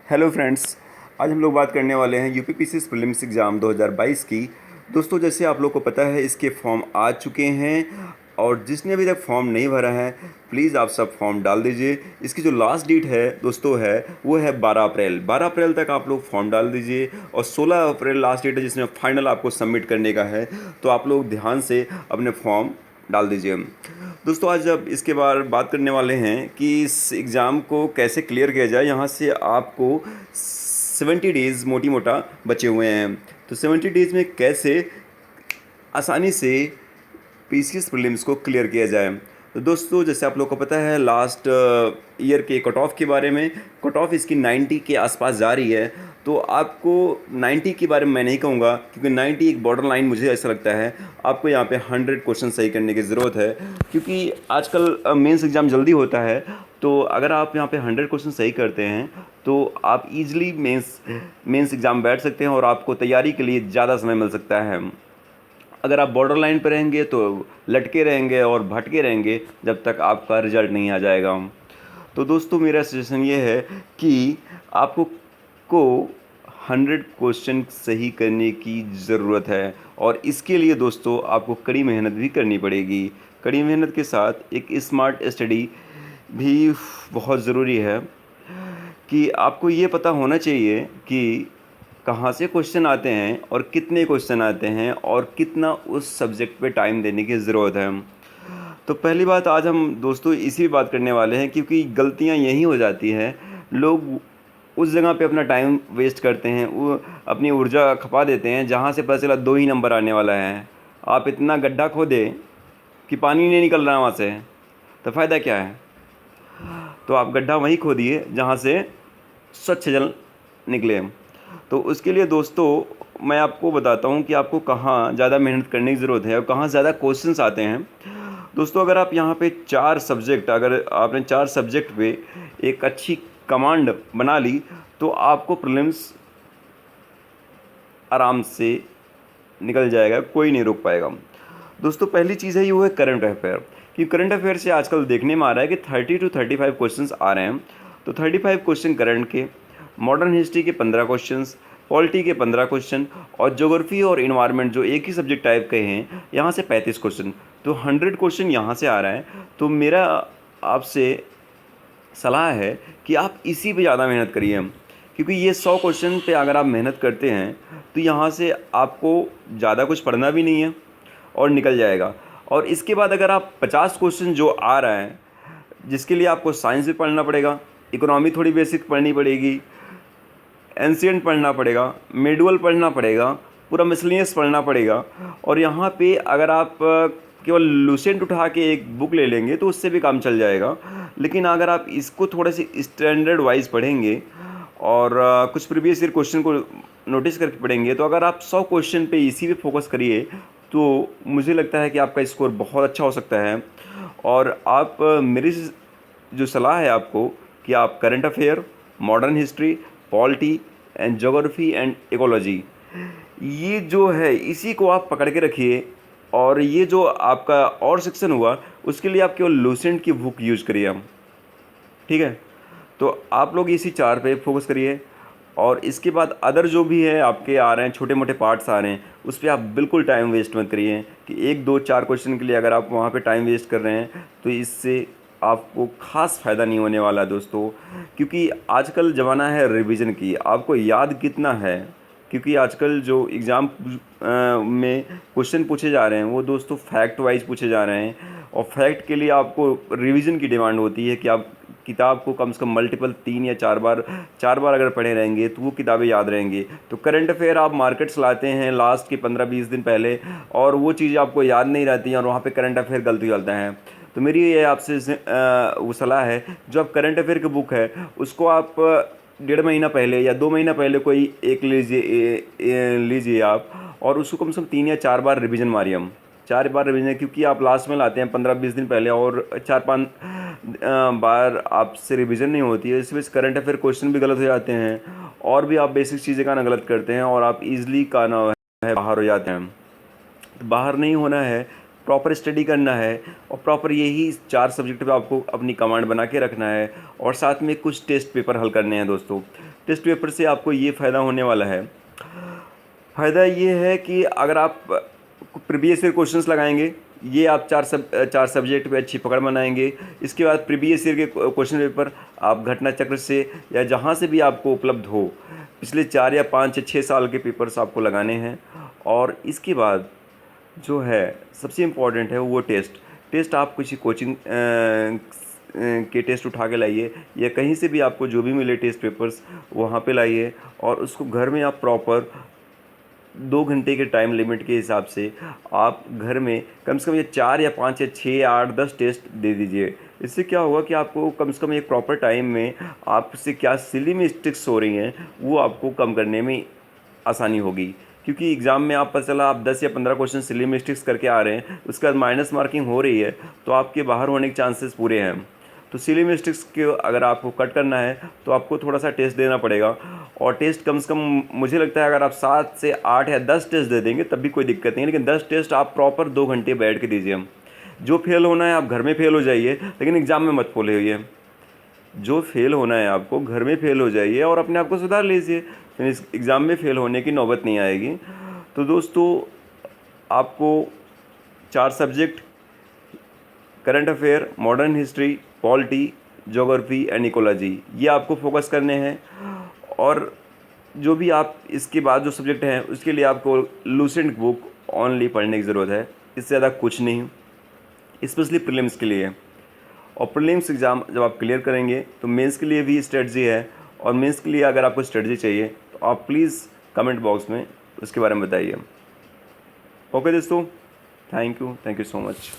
Hello friends, आज हम लोग बात करने वाले हैं यूपीपीसीएस प्रीलिम्स एग्ज़ाम 2022 की। दोस्तों, जैसे आप लोग को पता है इसके फॉर्म आ चुके हैं और जिसने अभी तक फॉर्म नहीं भरा है प्लीज़ आप सब फॉर्म डाल दीजिए। इसकी जो लास्ट डेट है दोस्तों है वो है 12 अप्रैल। 12 अप्रैल तक आप लोग फॉर्म डाल दीजिए और 16 अप्रैल लास्ट डेट है जिसमें फाइनल आपको सबमिट करने का है। तो आप लोग ध्यान से अपने फॉर्म डाल दीजिए। दोस्तों, आज अब इसके बाद बात करने वाले हैं कि इस एग्ज़ाम को कैसे क्लियर किया जाए। यहाँ से आपको 70 डेज़ मोटी मोटा बचे हुए हैं, तो 70 डेज़ में कैसे आसानी से पीसीएस प्रीलिम्स को क्लियर किया जाए। तो दोस्तों, जैसे आप लोग को पता है लास्ट ईयर के कट ऑफ के बारे में, कट ऑफ इसकी 90 के आसपास जा रही है। तो आपको 90 के बारे में मैं नहीं कहूँगा क्योंकि 90 एक बॉर्डर लाइन मुझे ऐसा लगता है। आपको यहाँ पे 100 क्वेश्चन सही करने की ज़रूरत है क्योंकि आजकल मेंस एग्ज़ाम जल्दी होता है। तो अगर आप यहाँ पे 100 क्वेश्चन सही करते हैं तो आप इजीली मेंस एग्ज़ाम बैठ सकते हैं और आपको तैयारी के लिए ज़्यादा समय मिल सकता है। अगर आप बॉर्डर लाइन पर रहेंगे तो लटके रहेंगे और भटके रहेंगे जब तक आपका रिज़ल्ट नहीं आ जाएगा। तो दोस्तों, मेरा सजेशन ये है कि आपको 100 क्वेश्चन सही करने की ज़रूरत है और इसके लिए दोस्तों आपको कड़ी मेहनत भी करनी पड़ेगी। कड़ी मेहनत के साथ एक स्मार्ट स्टडी भी बहुत ज़रूरी है कि आपको ये पता होना चाहिए कि कहाँ से क्वेश्चन आते हैं और कितने क्वेश्चन आते हैं और कितना उस सब्जेक्ट पे टाइम देने की ज़रूरत है। तो पहली बात आज हम दोस्तों इसी पे बात करने वाले हैं क्योंकि गलतियाँ यही हो जाती हैं। लोग उस जगह पे अपना टाइम वेस्ट करते हैं, वो अपनी ऊर्जा खपा देते हैं जहाँ से पता चला 2 ही नंबर आने वाला है। आप इतना गड्ढा खोदे कि पानी नहीं निकल रहा वहाँ से, तो फ़ायदा क्या है। तो आप गड्ढा वहीं खोदिए जहाँ से स्वच्छ जल निकले। तो उसके लिए दोस्तों मैं आपको बताता हूँ कि आपको कहाँ ज़्यादा मेहनत करने की ज़रूरत है और कहाँ ज़्यादा क्वेश्चंस आते हैं। दोस्तों, अगर आप यहाँ पे 4 सब्जेक्ट, अगर आपने 4 सब्जेक्ट पे एक अच्छी कमांड बना ली तो आपको प्रीलिम्स आराम से निकल जाएगा, कोई नहीं रोक पाएगा। दोस्तों, पहली चीज़ है ये वो है करंट अफेयर। कि करंट अफेयर से आजकल देखने में आ रहा है कि 30 to 35 क्वेश्चंस आ रहे हैं। तो 35 क्वेश्चन करंट के, मॉडर्न हिस्ट्री के 15 क्वेश्चंस, पॉलिटी के 15 क्वेश्चन और ज्योग्राफी और इन्वायरमेंट जो एक ही सब्जेक्ट टाइप के हैं यहाँ से 35 क्वेश्चन। तो 100 क्वेश्चन यहाँ से आ रहा है। तो मेरा आपसे सलाह है कि आप इसी पे ज़्यादा मेहनत करिए क्योंकि ये 100 क्वेश्चन पे अगर आप मेहनत करते हैं तो यहाँ से आपको ज़्यादा कुछ पढ़ना भी नहीं है और निकल जाएगा। और इसके बाद अगर आप 50 क्वेश्चन जो आ रहा है जिसके लिए आपको साइंस भी पढ़ना पड़ेगा, इकोनॉमी थोड़ी बेसिक पढ़नी पड़ेगी, एंशिएंट पढ़ना पड़ेगा, मेडुअल पढ़ना पड़ेगा, पूरा मिसलेनियस पढ़ना पड़ेगा। और यहाँ पे अगर आप केवल लुसेंट उठा के एक बुक ले लेंगे तो उससे भी काम चल जाएगा। लेकिन अगर आप इसको थोड़े से स्टैंडर्ड वाइज पढ़ेंगे और कुछ प्रीवियस ईयर क्वेश्चन को नोटिस करके पढ़ेंगे तो अगर आप 100 क्वेश्चन पे इसी पे फोकस करिए तो मुझे लगता है कि आपका स्कोर बहुत अच्छा हो सकता है। और आप मेरी जो सलाह है आपको कि आप current affair, modern history, polity and geography and ecology, ये जो है इसी को आप पकड़ के रखिए। और ये जो आपका और सेक्शन हुआ उसके लिए आप केवल लुसेंट की बुक यूज़ करिए हम, ठीक है। तो आप लोग इसी 4 पे फोकस करिए और इसके बाद अदर जो भी है आपके आ रहे हैं, छोटे मोटे पार्ट्स आ रहे हैं, उस पर आप बिल्कुल टाइम वेस्ट मत करिए कि 1 2 4 क्वेश्चन के लिए अगर आप वहाँ पे टाइम वेस्ट कर रहे हैं तो इससे आपको ख़ास फ़ायदा नहीं होने वाला दोस्तों। क्योंकि आजकल ज़माना है रिवीजन की, आपको याद कितना है। क्योंकि आजकल जो एग्ज़ाम में क्वेश्चन पूछे जा रहे हैं वो दोस्तों फैक्ट वाइज पूछे जा रहे हैं और फैक्ट के लिए आपको रिवीजन की डिमांड होती है कि आप किताब को कम से कम मल्टीपल 3 या 4 बार अगर पढ़े रहेंगे तो वो किताबें याद रहेंगी। तो करंट अफेयर आप मार्केट्स लाते हैं लास्ट के 15-20 दिन पहले और वो चीज़ें आपको याद नहीं रहती हैं और वहाँ पे करंट अफेयर गलती चलता है। तो मेरी ये आपसे वो सलाह है, जो आप करंट अफेयर की बुक है उसको आप 1.5 महीना पहले या 2 महीना पहले कोई एक लीजिए आप और उसको कम से कम 3 या 4 बार रिवीजन मारिए हम। 4 बार रिवीजन, क्योंकि आप लास्ट में लाते हैं 15-20 दिन पहले और 4-5 बार आपसे रिवीजन नहीं होती है। इस वजह से करंट अफेयर क्वेश्चन भी गलत हो जाते हैं और भी आप बेसिक चीज़ें का ना गलत करते हैं और आप इजीली का ना है बाहर हो जाते हैं। तो बाहर नहीं होना है, प्रॉपर स्टडी करना है और प्रॉपर यही 4 सब्जेक्ट पे आपको अपनी कमांड बना के रखना है और साथ में कुछ टेस्ट पेपर हल करने हैं दोस्तों। टेस्ट पेपर से आपको ये फ़ायदा होने वाला है। फ़ायदा ये है कि अगर आप प्रीवियस ईयर क्वेश्चंस लगाएंगे, ये आप चार सब्जेक्ट पे अच्छी पकड़ बनाएंगे। इसके बाद प्रीवियस ईयर के क्वेश्चन पेपर आप घटना चक्र से या जहाँ से भी आपको उपलब्ध हो, पिछले 4 या 5 या 6 साल के पेपर्स आपको लगाने हैं। और इसके बाद जो है सबसे इम्पॉर्टेंट है वो टेस्ट आप किसी कोचिंग के टेस्ट उठा के लाइए, या कहीं से भी आपको जो भी मिले टेस्ट पेपर्स वहाँ पे लाइए, और उसको घर में आप प्रॉपर 2 घंटे के टाइम लिमिट के हिसाब से आप घर में कम से कम ये 4 या 5 या 6 या 8 10 टेस्ट दे दीजिए। इससे क्या होगा कि आपको कम से कम एक प्रॉपर टाइम में आपसे क्या सिली मिस्टेक्स हो रही हैं वो आपको कम करने में आसानी होगी। क्योंकि एग्ज़ाम में आप पता चला आप 10 या 15 क्वेश्चन सिली मिस्टेक्स करके आ रहे हैं, उसके बाद माइनस मार्किंग हो रही है, तो आपके बाहर होने के चांसेस पूरे हैं। तो सिली मिस्टेक्स के अगर आपको कट करना है तो आपको थोड़ा सा टेस्ट देना पड़ेगा। और टेस्ट कम से कम मुझे लगता है अगर आप 7 से 8 या 10 टेस्ट दे देंगे तब भी कोई दिक्कत नहीं है, लेकिन 10 टेस्ट आप प्रॉपर 2 घंटे बैठ के दीजिए। जो फेल होना है आप घर में फेल हो जाइए, लेकिन एग्ज़ाम में मत फेल होइए। जो फेल होना है आपको घर में फेल हो जाइए और अपने आप को सुधार लीजिए, फिर इस एग्ज़ाम में फेल होने की नौबत नहीं आएगी। तो दोस्तों, आपको 4 subject current affair, modern history, polity, geography and ecology, ये आपको फोकस करने हैं। और जो भी आप इसके बाद जो सब्जेक्ट हैं उसके लिए आपको लूसेंट बुक ओनली पढ़ने की ज़रूरत है, इससे ज़्यादा कुछ नहीं, स्पेशली प्रीलिम्स के लिए। और प्रीलिम्स एग्ज़ाम जब आप क्लियर करेंगे तो मेंस के लिए भी स्ट्रेटजी है, और मेंस के लिए अगर आपको स्ट्रेटजी चाहिए तो आप प्लीज़ कमेंट बॉक्स में उसके बारे में बताइए। ओके दोस्तों, थैंक यू सो मच।